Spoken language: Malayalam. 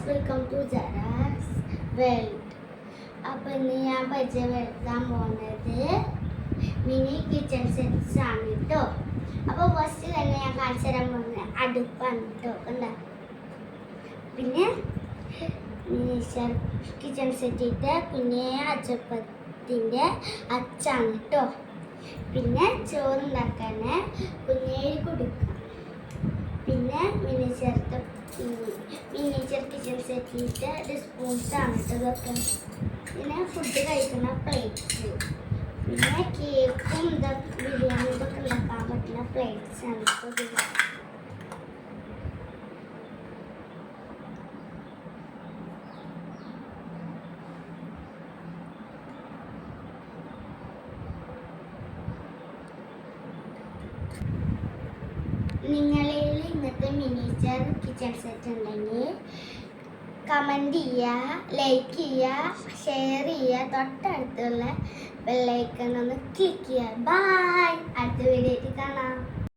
Welcome to ജറാസ് world. അപ്പോൾ ഇന്ന് ഞാൻ പരിചയപ്പെടുത്താൻ പോകുന്നത് മിനി കിച്ചൺ സെറ്റ്സ് ആണ് കേട്ടോ. അപ്പോൾ ഫസ്റ്റ് തന്നെ ഞാൻ കാണിച്ചു തരാൻ പോകുന്നത് അടുപ്പാണ് കേട്ടോ. കണ്ട പിന്നെ മിനിച്ചർ കിച്ചൺ സെറ്റിൻ്റെ പിന്നെ അച്ചപ്പത്തിൻ്റെ അച്ചാണ് കേട്ടോ. പിന്നെ ചോറുണ്ടാക്കാൻ കുഞ്ഞേരി കൊടുക്കാം. പിന്നെ മിനിച്ചർ കിച്ചൺ സെറ്റിൻ്റെ സ്പൂൺസാണ് ഇതൊക്കെ. പിന്നെ ഫുഡ് കഴിക്കുന്ന പ്ലേറ്റ്സ്, പിന്നെ കേക്കും ബിരിയാണി ഇതൊക്കെ ഉണ്ടാക്കാൻ പറ്റുന്ന പ്ലേറ്റ്സ് ആണ് ഇപ്പോൾ. നിങ്ങളിൽ ഇന്നത്തെ മിനിച്ചർ കിച്ചൺ സെറ്റ് ഉണ്ടെങ്കിൽ കമൻറ്റ് ചെയ്യുക, ലൈക്ക് ചെയ്യുക, ഷെയർ ചെയ്യുക, തൊട്ടടുത്തുള്ള ബെല്ലൈക്കൺ ഒന്ന് ക്ലിക്ക് ചെയ്യുക. ബൈ, അടുത്ത വീഡിയോയിൽ കാണാം.